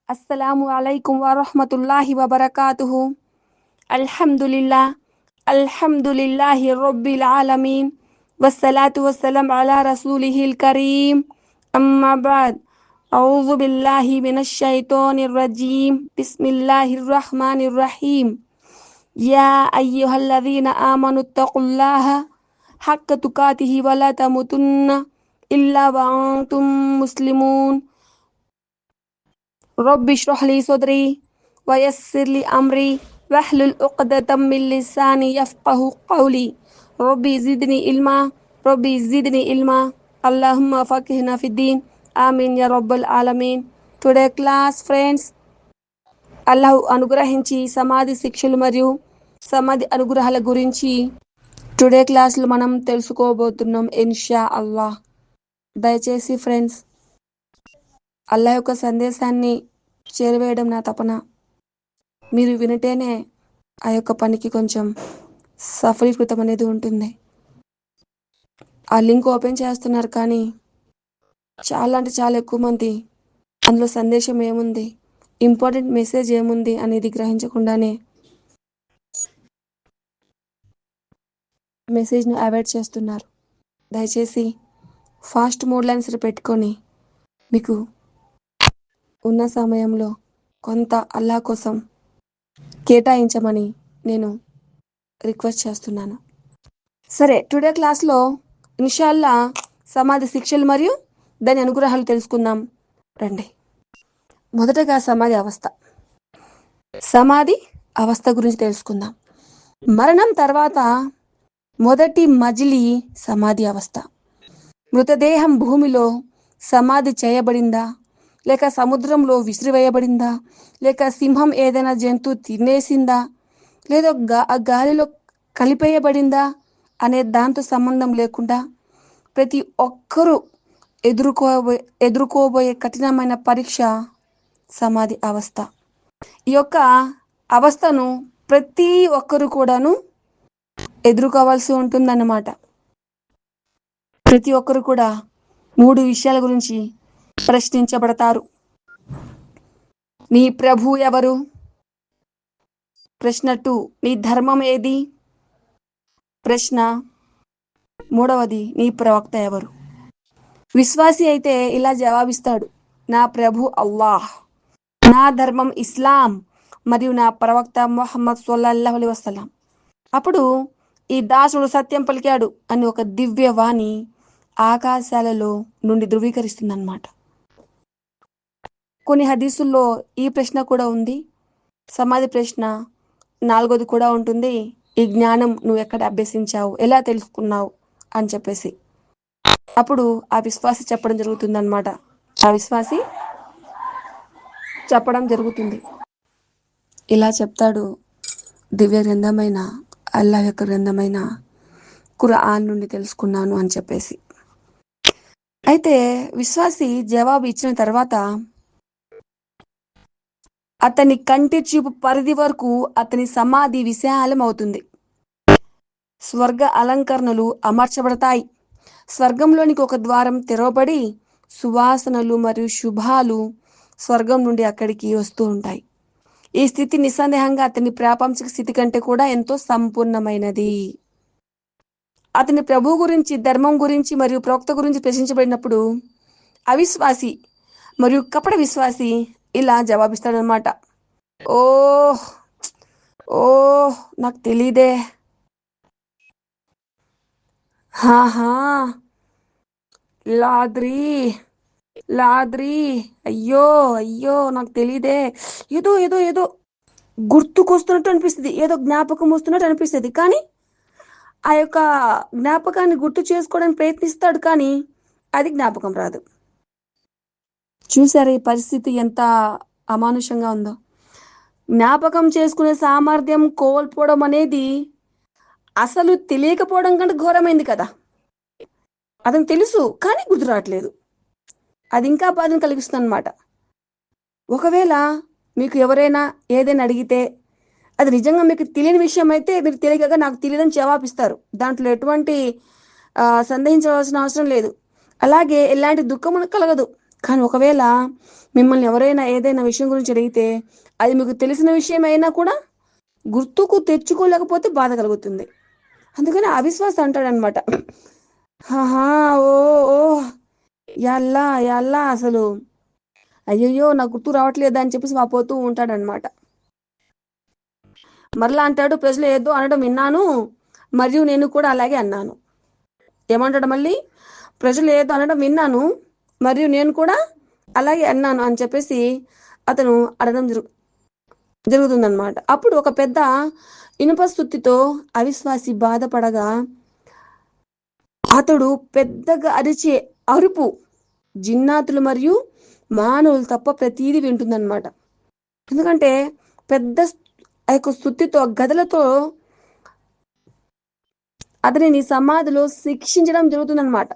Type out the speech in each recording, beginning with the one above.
Assalamu alaikum wa rahmatullahi wa barakatuhu. Alhamdulillah. Alhamdulillahi rabbil alameen. Wassalatu wassalam ala rasulihil kareem. Amma ba'd. A'udhu billahi minash shaitanir rajim. Bismillahir rahmanir rahim. Ya ayyuhalladhina amanu ittaqullaha haqqa tuqatihi wa la tamutunna illa wa antum muslimun. رب اشرح لي صدري ويسر لي أمري واحلل عقدة من لساني يفقه قولي ربي زدني علما ربي زدني علما اللهم فقهنا في الدين آمين يا رب العالمين. Today class friends, Allah అనుగ్రహించి సమాధి శిక్షలు మరియు సమాధి అనుగ్రహాల గురించి today క్లాస్లో మనం తెలుసుకోబోతున్నాం ఇన్షా అల్లాహ్. దయచేసి ఫ్రెండ్స్, అల్లా యొక్క సందేశాన్ని చేరవేయడం నా తపన. మీరు వినటేనే ఆ యొక్క పనికి కొంచెం సఫలీకృతం అనేది ఉంటుంది. ఆ లింక్ ఓపెన్ చేస్తున్నారు కానీ చాలా అంటే చాలా ఎక్కువ మంది అందులో సందేశం ఏముంది, ఇంపార్టెంట్ మెసేజ్ ఏముంది అనేది గ్రహించకుండానే మెసేజ్ను అవాయిడ్ చేస్తున్నారు. దయచేసి ఫాస్ట్ మోడ్ లైన్స్ పెట్టుకొని మీకు ఉన్న సమయంలో కొంత అల్లాహ్ కోసం కేటాయించమని నేను రిక్వెస్ట్ చేస్తున్నాను. సరే, టుడే క్లాస్లో ఇన్షాల్లా సమాధి శిక్షలు మరియు దాని అనుగ్రహాలు తెలుసుకుందాం రండి. మొదటగా సమాధి అవస్థ గురించి తెలుసుకుందాం. మరణం తర్వాత మొదటి మజిలీ సమాధి అవస్థ. మృతదేహం భూమిలో సమాధి చేయబడిందా, లేక సముద్రంలో విసిరివేయబడిందా, లేక సింహం ఏదైనా జంతువు తినేసిందా, లేదా గాలిలో కలిపేయబడిందా అనే దాంతో సంబంధం లేకుండా ప్రతి ఒక్కరూ ఎదుర్కోబోయే కఠినమైన పరీక్ష సమాధి అవస్థ. ఈ యొక్క అవస్థను ప్రతి ఒక్కరు కూడాను ఎదుర్కోవాల్సి ఉంటుందన్నమాట. ప్రతి ఒక్కరు కూడా 3 విషయాల గురించి ప్రశ్నించబడతారు. నీ ప్రభు ఎవరు? ప్రశ్న 2, నీ ధర్మం ఏది? ప్రశ్న 3, నీ ప్రవక్త ఎవరు? విశ్వాసి అయితే ఇలా జవాబిస్తాడు, నా ప్రభు అల్లాహ్, నా ధర్మం ఇస్లాం మరియు నా ప్రవక్త ముహమ్మద్ సల్లల్లాహు అలైహి వసల్లం. అప్పుడు ఈ దాసుడు సత్యం పలికాడు అని ఒక దివ్యవాణి ఆకాశాలలో నుండి ధృవీకరిస్తుందన్నమాట. కొన్ని హదీసుల్లో ఈ ప్రశ్న కూడా ఉంది. సమాధి ప్రశ్న 4ది కూడా ఉంటుంది. ఈ జ్ఞానం నువ్వు ఎక్కడ అభ్యసించావు, ఎలా తెలుసుకున్నావు అని చెప్పేసి అప్పుడు ఆ విశ్వాసి చెప్పడం జరుగుతుందన్నమాట. ఇలా చెప్తాడు, దివ్య గ్రంథమైన అల్లాహ్ యొక్క గ్రంథమైన ఖురాన్ నుండి తెలుసుకున్నాను అని చెప్పేసి. అయితే విశ్వాసి జవాబు ఇచ్చిన తర్వాత అతని కంటి చూపు పరిధి వరకు అతని సమాధి విశాలం అవుతుంది. స్వర్గ అలంకరణలు అమర్చబడతాయి. స్వర్గంలోనికి ఒక ద్వారం తెరవబడి సువాసనలు మరియు శుభాలు స్వర్గం నుండి అక్కడికి వస్తూ ఉంటాయి. ఈ స్థితి నిస్సందేహంగా అతని ప్రాపంచిక స్థితి కంటే కూడా ఎంతో సంపూర్ణమైనది. అతని ప్రభు గురించి, ధర్మం గురించి మరియు ప్రవక్త గురించి ప్రశ్నించబడినప్పుడు అవిశ్వాసి మరియు కపట విశ్వాసి ఇలా జవాబిస్తాడనమాట, ఓహ్ నాకు తెలీదే, లాద్రీ అయ్యో నాకు తెలీదే, ఏదో గుర్తుకొస్తున్నట్టు అనిపిస్తుంది, ఏదో జ్ఞాపకం వస్తున్నట్టు అనిపిస్తుంది. కానీ ఆ యొక్క జ్ఞాపకాన్ని గుర్తు చేసుకోవడానికి ప్రయత్నిస్తాడు, కానీ అది జ్ఞాపకం రాదు. చూసారా ఈ పరిస్థితి ఎంత అమానుషంగా ఉందో? జ్ఞాపకం చేసుకునే సామర్థ్యం కోల్పోవడం అనేది అసలు తెలియకపోవడం కంటే ఘోరమైంది కదా. అతను తెలుసు కానీ గుర్తు రావట్లేదు. అది ఇంకా బాధను కలిగిస్తుంది అన్నమాట. ఒకవేళ మీకు ఎవరైనా ఏదైనా అడిగితే అది నిజంగా మీకు తెలియని విషయం అయితే మీరు తెలియక నాకు తెలియదని జవాబిస్తారు. దాంట్లో ఎటువంటి సందేహించవలసిన అవసరం లేదు. అలాగే ఎలాంటి దుఃఖం కలగదు. కానీ ఒకవేళ మిమ్మల్ని ఎవరైనా ఏదైనా విషయం గురించి అడిగితే అది మీకు తెలిసిన విషయం అయినా కూడా గుర్తుకు తెచ్చుకోలేకపోతే బాధ కలుగుతుంది. అందుకని అవిశ్వాసం అంటాడనమాట. హాహా ఓ ఓ యల్లా యల్లా అసలు అయ్యయ్యో నాకు గుర్తు రావట్లేదా అని చెప్పేసి వాపోతూ ఉంటాడనమాట. మరలా అంటాడు, ప్రజలు ఏదో అనడం విన్నాను మరియు నేను కూడా అలాగే అన్నాను. ఏమంటాడు మళ్ళీ? ప్రజలు ఏదో అనడం విన్నాను మరియు నేను కూడా అలాగే అన్నాను అని చెప్పేసి అతను అడగడం జరుగుతుందన్నమాట. అప్పుడు ఒక పెద్ద ఇనుప స్తుతితో అవిశ్వాసి బాధపడగా అతడు పెద్దగా అరిచే అరుపు జిన్నాతులు మరియు మానవులు తప్ప ప్రతీది వింటుందన్నమాట. ఎందుకంటే పెద్ద ఆ యొక్క స్తుతితో గదలతో అతనిని సమాధిలో శిక్షించడం జరుగుతుందన్నమాట.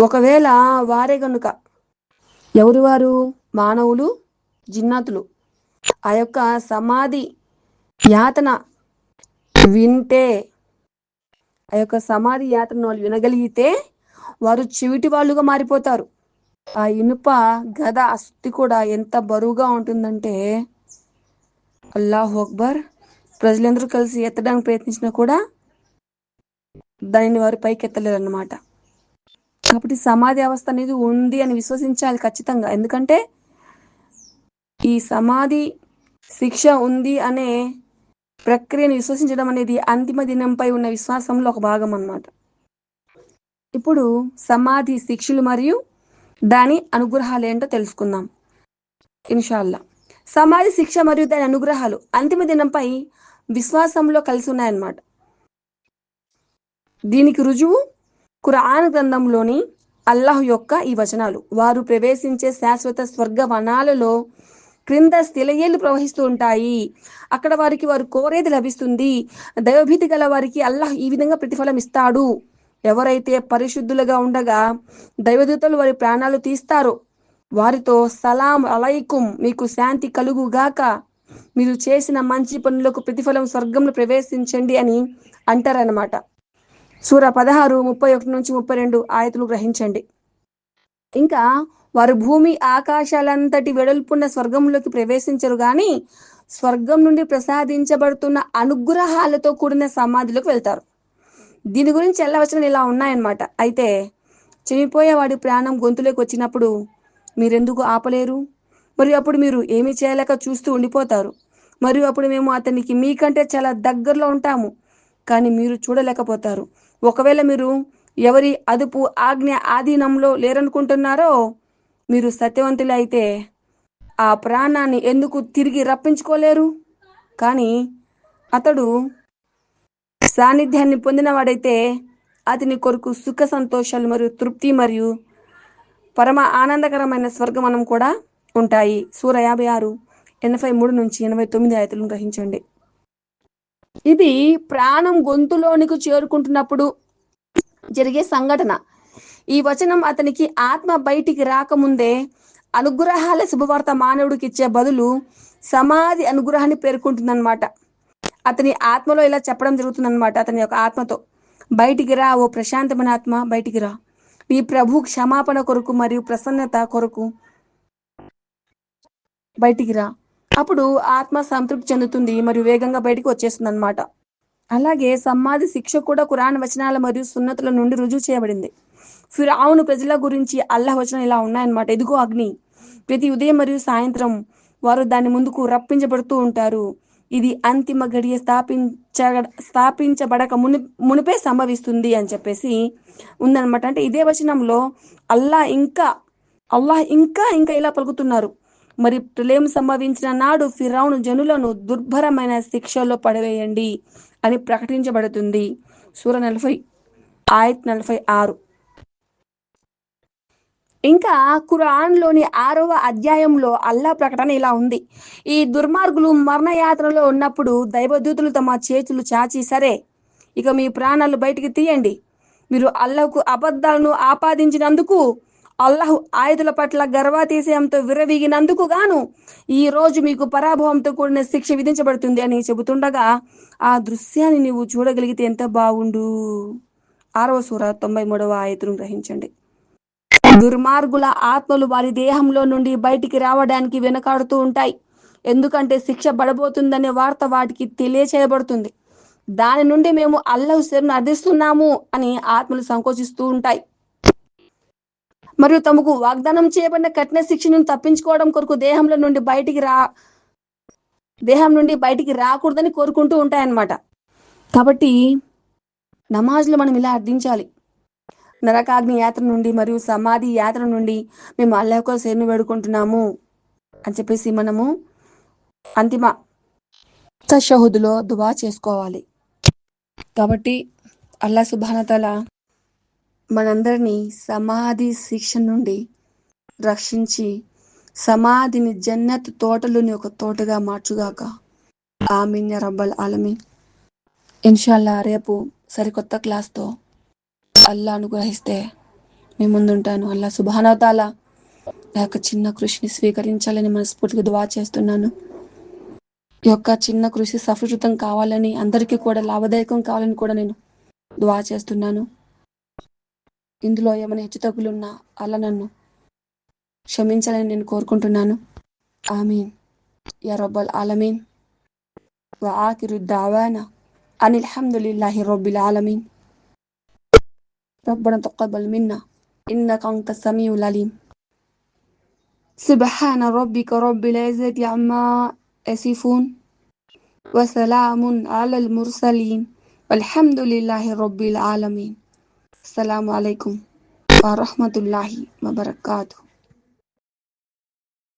ఒకవేళ వారే గనుక ఎవరు వారు? మానవులు, జిన్నాతులు ఆ యొక్క సమాధి యాతన వింటే, ఆ యొక్క సమాధి యాతన వాళ్ళు వినగలిగితే వారు చెవిటి వాళ్ళుగా మారిపోతారు. ఆ ఇనుప గద అస్థి కూడా ఎంత బరువుగా ఉంటుందంటే అల్లాహు అక్బర్, ప్రజలందరూ కలిసి ఎత్తడానికి ప్రయత్నించినా కూడా దానిని వారు పైకి ఎత్తలేరు అన్నమాట. కాబట్టి సమాధి అవస్థ అనేది ఉంది అని విశ్వసించాలి ఖచ్చితంగా. ఎందుకంటే ఈ సమాధి శిక్ష ఉంది అనే ప్రక్రియను విశ్వసించడం అనేది అంతిమ దినంపై ఉన్న విశ్వాసంలో ఒక భాగం అన్నమాట. ఇప్పుడు సమాధి శిక్షలు మరియు దాని అనుగ్రహాలు ఏంటో తెలుసుకుందాం ఇన్షాల్లా. సమాధి శిక్ష మరియు దాని అనుగ్రహాలు అంతిమ దినంపై విశ్వాసంలో కలిసి ఉన్నాయన్నమాట. దీనికి రుజువు ఖురాన్ గ్రంథంలోని అల్లాహ్ యొక్క ఈ వచనాలు. వారు ప్రవేశించే శాశ్వత స్వర్గ వనాలలో క్రింద స్థిలయేళ్లు ప్రవహిస్తూ ఉంటాయి. అక్కడ వారికి వారు కోరేది లభిస్తుంది. దైవభీతి గల వారికి అల్లాహ్ ఈ విధంగా ప్రతిఫలం ఇస్తాడు. ఎవరైతే పరిశుద్ధులుగా ఉండగా దైవదూతలు వారి ప్రాణాలు తీస్తారో వారితో సలాం అలైకుం, మీకు శాంతి కలుగుగాక, మీరు చేసిన మంచి పనులకు ప్రతిఫలం స్వర్గంలో ప్రవేశించండి అని అంటారన్నమాట. సూర 16 31 నుంచి 32 ఆయతులు గ్రహించండి. ఇంకా వారు భూమి ఆకాశాలంతటి వెడల్పున్న స్వర్గంలోకి ప్రవేశించరు గాని స్వర్గం నుండి ప్రసాదించబడుతున్న అనుగ్రహాలతో కూడిన సమాధిలోకి వెళ్తారు. దీని గురించి ఎల్లవచనాలు ఇలా ఉన్నాయన్నమాట. అయితే చనిపోయే వాడి ప్రాణం గొంతులోకి వచ్చినప్పుడు మీరెందుకు ఆపలేరు? మరియు అప్పుడు మీరు ఏమీ చేయలేక చూస్తూ ఉండిపోతారు. మరియు అప్పుడు మేము అతనికి మీకంటే చాలా దగ్గరలో ఉంటాము కానీ మీరు చూడలేకపోతారు. ఒకవేళ మీరు ఎవరి అదుపు ఆజ్ఞ ఆధీనంలో లేరనుకుంటున్నారో మీరు సత్యవంతులు అయితే ఆ ప్రాణాన్ని ఎందుకు తిరిగి రప్పించుకోలేరు? కానీ అతడు సాన్నిధ్యాన్ని పొందినవాడైతే అతని కొరకు సుఖ సంతోషాలు మరియు తృప్తి మరియు పరమ ఆనందకరమైన స్వర్గమనం కూడా ఉంటాయి. సూర 56 83 నుంచి 89 ఆయతులను గ్రహించండి. ఇది ప్రాణం గొంతులోనికి చేరుకుంటున్నప్పుడు జరిగే సంఘటన. ఈ వచనం అతనికి ఆత్మ బయటికి రాకముందే అనుగ్రహాల శుభవార్త మానవుడికి ఇచ్చే బదులు సమాధి అనుగ్రహాన్ని పేర్కొంటుందన్నమాట. అతని ఆత్మలో ఇలా చెప్పడం జరుగుతుందన్నమాట. అతని యొక్క ఆత్మతో, బయటికి రా ఓ ప్రశాంతమైన ఆత్మ, బయటికి రా, నీ ప్రభు క్షమాపణ కొరకు మరియు ప్రసన్నత కొరకు బయటికి రా. అప్పుడు ఆత్మ సంతృప్తి చెందుతుంది మరియు వేగంగా బయటికి వచ్చేస్తుంది అన్నమాట. అలాగే సమాధి శిక్ష కూడా ఖురాన్ వచనాల మరియు సున్నతుల నుండి రుజువు చేయబడింది. ఫిరౌను ప్రజల గురించి అల్లాహ్ వచనాలు ఇలా ఉన్నాయన్నమాట. ఇదిగో అగ్ని, ప్రతి ఉదయం మరియు సాయంత్రం వారు దాని ముందుకు రప్పించబడుతూ ఉంటారు. ఇది అంతిమ గడియ స్థాపించబడక మునిపే సంభవిస్తుంది అని చెప్పేసి ఉందన్నమాట. అంటే ఇదే వచనంలో అల్లాహ్ ఇంకా ఇలా పలుకుతున్నారు. మరి ప్రళయం సంభవించిన నాడు ఫిరౌను జనులను దుర్భరమైన శిక్షలో పడవేయండి అని ప్రకటించబడుతుంది. సూర 40 ఆయత్ 46. ఇంకా ఖురాన్లోని 6వ అధ్యాయంలో అల్లాహ్ ప్రకటన ఇలా ఉంది. ఈ దుర్మార్గులు మరణయాత్రలో ఉన్నప్పుడు దైవదూతలు తమ చేతులు చాచి, సరే ఇక మీ ప్రాణాలు బయటికి తీయండి, మీరు అల్లాహ్కు అబద్ధాలను ఆపాదించినందుకు, అల్లాహ్ ఆయుధుల పట్ల గర్వాతిశయంతో విర్రవీగినందుకు గాను ఈ రోజు మీకు పరాభవంతో కూడిన శిక్ష విధించబడుతుంది అని చెబుతుండగా ఆ దృశ్యాన్ని నీవు చూడగలిగితే ఎంత బాగుండు. 6వ సూర 93వ ఆయతును గ్రహించండి. దుర్మార్గుల ఆత్మలు వారి దేహంలో నుండి బయటికి రావడానికి వెనకాడుతూ ఉంటాయి. ఎందుకంటే శిక్ష పడబోతుందనే వార్త వాటికి తెలియచేయబడుతుంది. దాని నుండి మేము అల్లాహ్ శరణు అర్థిస్తున్నాము అని ఆత్మలు సంకోచిస్తూ ఉంటాయి. మరియు తమకు వాగ్దానం చేయబడిన కఠిన శిక్షను తప్పించుకోవడం కొరకు దేహం నుండి బయటికి రాకూడదని కోరుకుంటూ ఉంటాయన్నమాట. కాబట్టి నమాజ్లో మనం ఇలా అర్థించాలి. నరకాగ్ని యాత్ర నుండి మరియు సమాధి యాత్ర నుండి మేము అల్లాహ్ శరణు వేడుకుంటున్నాము అని చెప్పేసి మనము అంతిమ తషహుదులో దువా చేసుకోవాలి. కాబట్టి అల్లాహ్ సుబ్హానహు తఆలా మనందరినీ సమాధి శిక్ష నుండి రక్షించి సమాధిని జన్నత్ తోటలోని ఒక తోటగా మార్చుగాక. ఆమీన్ యా రబ్బల్ ఆలమీన్. ఇన్షాల్లా రేపు సరికొత్త క్లాస్తో అల్లాహ్ అనుగ్రహిస్తే మీ ముందుంటాను. అల్లాహ్ సుబ్హానహు తఆలా నా యొక్క చిన్న కృషిని స్వీకరించాలని మనస్ఫూర్తిగా దువా చేస్తున్నాను. ఈ యొక్క చిన్న కృషి సఫలీకృతం కావాలని, అందరికీ కూడా లాభదాయకం కావాలని కూడా నేను దువా చేస్తున్నాను. ఇందులో ఏమైనా హెచ్చుతగ్గులున్నా అల్లాహ్ నన్ను క్షమించాలని నేను కోరుకుంటున్నాను. ఆమీన్ యా రబ్బల్ ఆలమీన్. వ ఆఖిరు దావానా అనిల్ హమ్దులిల్లాహి రబ్బిల్ ఆలమీన్. రబ్బనా తaqabbal మిన్నా ఇన్నక అంతస్ సమీఉల్ అలీం. సుబ్హాన రబ్బిక రబ్బిల్ ఇజ్జతి అమ్మా యసిఫూన్ వ సలామున్ అలల్ ముర్సలీన్ వల్హమ్దులిల్లాహి రబ్బిల్ ఆలమీన్. అస్సలాము అలైకుం వ రహ్మతుల్లాహి వ బరకాతుహు.